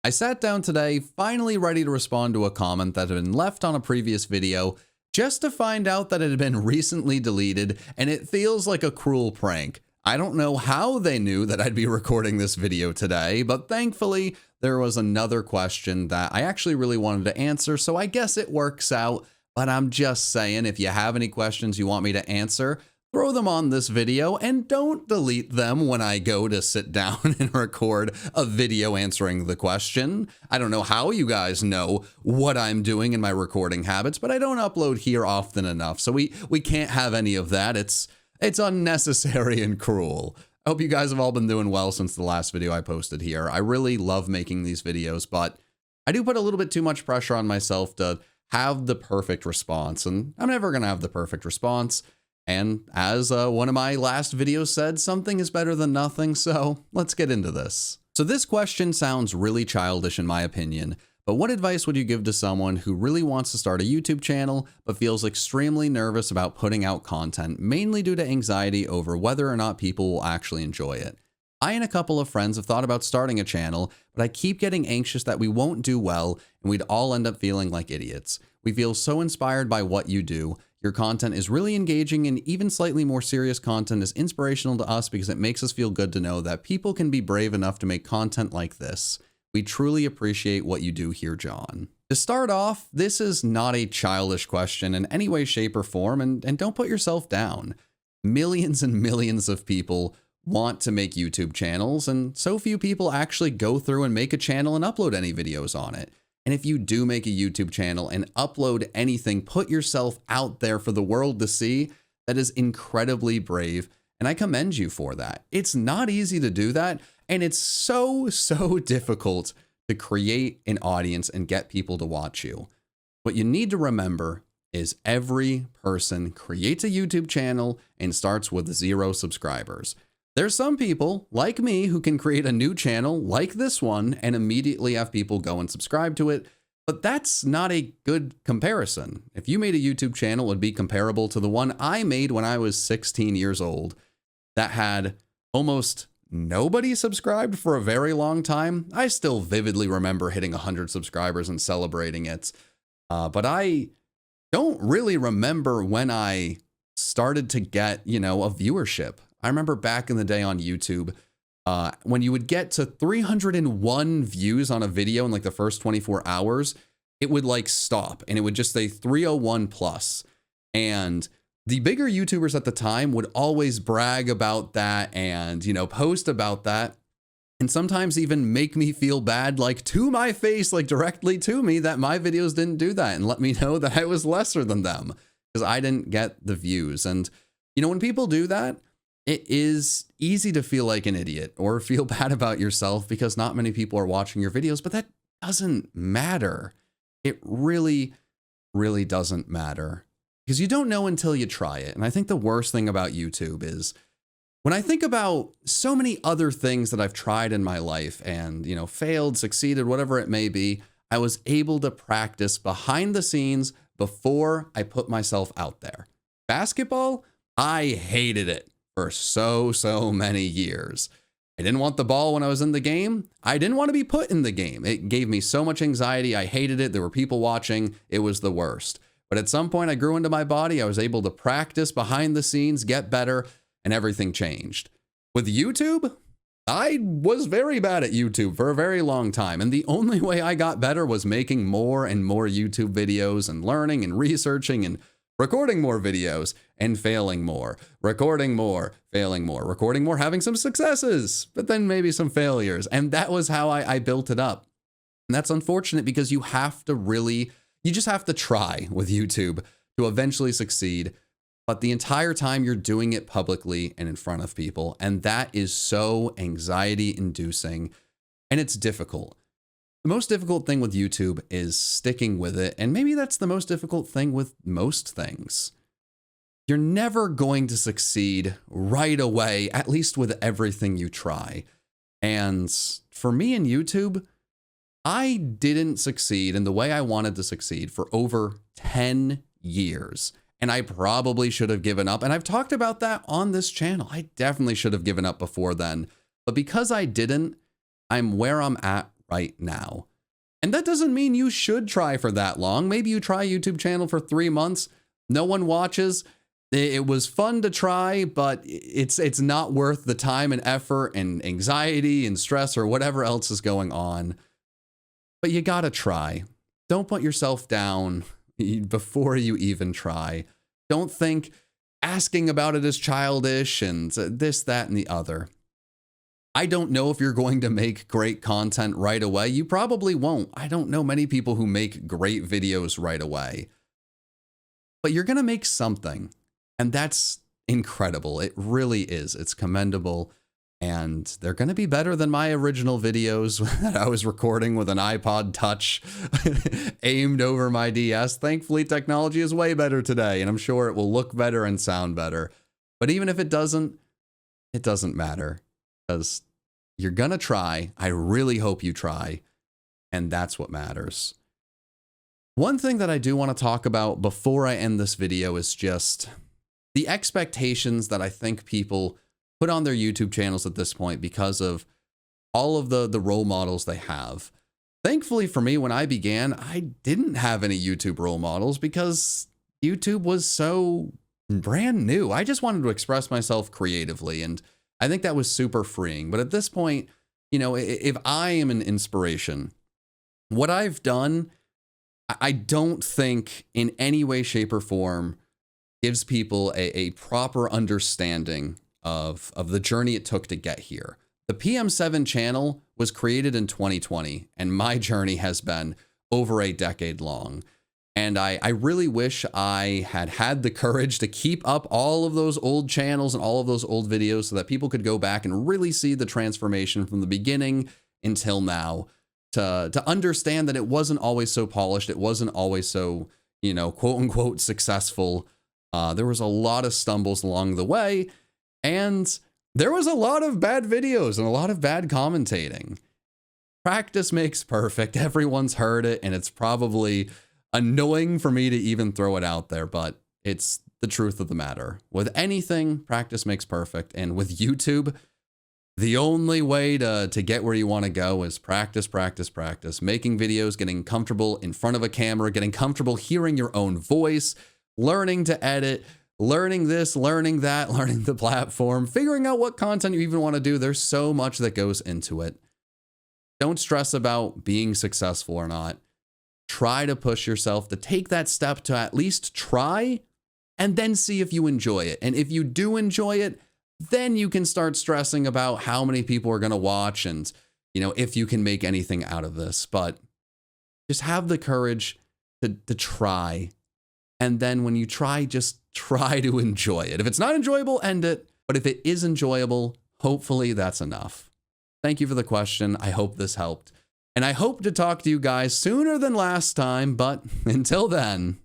I sat down today, finally ready to respond to a comment that had been left on a previous video, just to find out that it had been recently deleted, and it feels like a cruel prank. I don't know how they knew that I'd be recording this video today, but thankfully there was another question that I actually really wanted to answer, so I guess it works out. But I'm just saying, if you have any questions you want me to answer, throw them on this video and don't delete them when I go to sit down and record a video answering the question. I don't know how you guys know what I'm doing in my recording habits, but I don't upload here often enough, so we can't have any of that. It's unnecessary and cruel. I hope you guys have all been doing well since the last video I posted here. I really love making these videos, but I do put a little bit too much pressure on myself to have the perfect response, and I'm never going to have the perfect response. And as one of my last videos said, something is better than nothing, so let's get into this. So this question sounds really childish in my opinion, but what advice would you give to someone who really wants to start a YouTube channel, but feels extremely nervous about putting out content, mainly due to anxiety over whether or not people will actually enjoy it? I and a couple of friends have thought about starting a channel, but I keep getting anxious that we won't do well and we'd all end up feeling like idiots. We feel so inspired by what you do. Your content is really engaging, and even slightly more serious content is inspirational to us because it makes us feel good to know that people can be brave enough to make content like this. We truly appreciate what you do here, John. To start off, this is not a childish question in any way, shape, or form, and don't put yourself down. Millions and millions of people want to make YouTube channels, and so few people actually go through and make a channel and upload any videos on it. And if you do make a YouTube channel and upload anything, put yourself out there for the world to see, that is incredibly brave, and I commend you for that. It's not easy to do that, and it's so difficult to create an audience and get people to watch you. What you need to remember is every person creates a YouTube channel and starts with 0 subscribers. There's some people, like me, who can create a new channel like this one and immediately have people go and subscribe to it, but that's not a good comparison. If you made a YouTube channel, it would be comparable to the one I made when I was 16 years old that had almost nobody subscribed for a very long time. I still vividly remember hitting 100 subscribers and celebrating it, but I don't really remember when I started to get, a viewership. I remember back in the day on YouTube, when you would get to 301 views on a video in like the first 24 hours, it would like stop and it would just say 301 plus. And the bigger YouTubers at the time would always brag about that and, post about that. And sometimes even make me feel bad, like to my face, like directly to me, that my videos didn't do that and let me know that I was lesser than them because I didn't get the views. And, when people do that, it is easy to feel like an idiot or feel bad about yourself because not many people are watching your videos, but that doesn't matter. It really doesn't matter because you don't know until you try it. And I think the worst thing about YouTube is when I think about so many other things that I've tried in my life and, failed, succeeded, whatever it may be, I was able to practice behind the scenes before I put myself out there. Basketball, I hated it for so many years. I didn't want the ball when I was in the game. I didn't want to be put in the game. It gave me so much anxiety. I hated it. There were people watching. It was the worst. But at some point I grew into my body. I was able to practice behind the scenes, get better, and everything changed. With YouTube, I was very bad at YouTube for a very long time. And the only way I got better was making more and more YouTube videos and learning and researching and recording more videos and failing more, recording more, failing more, recording more, having some successes, but then maybe some failures. And that was how I built it up. And that's unfortunate because you just have to try with YouTube to eventually succeed. But the entire time you're doing it publicly and in front of people. And that is so anxiety inducing and it's difficult. The most difficult thing with YouTube is sticking with it, and maybe that's the most difficult thing with most things. You're never going to succeed right away, at least with everything you try. And for me in YouTube, I didn't succeed in the way I wanted to succeed for over 10 years. And I probably should have given up. And I've talked about that on this channel. I definitely should have given up before then. But because I didn't, I'm where I'm at right now. And that doesn't mean you should try for that long. Maybe you try a YouTube channel for 3 months, no one watches. It was fun to try, but it's not worth the time and effort and anxiety and stress or whatever else is going on. But you gotta try. Don't put yourself down before you even try. Don't think asking about it is childish and this, that, and the other. I don't know if you're going to make great content right away. You probably won't. I don't know many people who make great videos right away. But you're going to make something. And that's incredible. It really is. It's commendable. And they're going to be better than my original videos that I was recording with an iPod Touch aimed over my DS. Thankfully, technology is way better today, and I'm sure it will look better and sound better. But even if it doesn't matter, because you're going to try. I really hope you try, and that's what matters. One thing that I do want to talk about before I end this video is just the expectations that I think people put on their YouTube channels at this point because of all of the role models they have. Thankfully for me, when I began, I didn't have any YouTube role models because YouTube was so brand new. I just wanted to express myself creatively, and I think that was super freeing. But at this point, you know, if I am an inspiration, what I've done, I don't think in any way, shape, or form gives people a proper understanding of the journey it took to get here. The PM7 channel was created in 2020, and my journey has been over a decade long. And I really wish I had the courage to keep up all of those old channels and all of those old videos so that people could go back and really see the transformation from the beginning until now, to understand that it wasn't always so polished. It wasn't always so, you know, quote unquote successful. There was a lot of stumbles along the way. And there was a lot of bad videos and a lot of bad commentating. Practice makes perfect. Everyone's heard it, and it's probably annoying for me to even throw it out there, but it's the truth of the matter. With anything, practice makes perfect. And with YouTube, the only way to get where you want to go is practice, practice, practice. Making videos, getting comfortable in front of a camera, getting comfortable hearing your own voice, learning to edit, learning this, learning that, learning the platform, figuring out what content you even want to do. There's so much that goes into it. Don't stress about being successful or not. Try to push yourself to take that step to at least try, and then see if you enjoy it. And if you do enjoy it, then you can start stressing about how many people are going to watch and, you know, if you can make anything out of this. But just have the courage to try. And then when you try, just try to enjoy it. If it's not enjoyable, end it. But if it is enjoyable, hopefully that's enough. Thank you for the question. I hope this helped. And I hope to talk to you guys sooner than last time. But until then,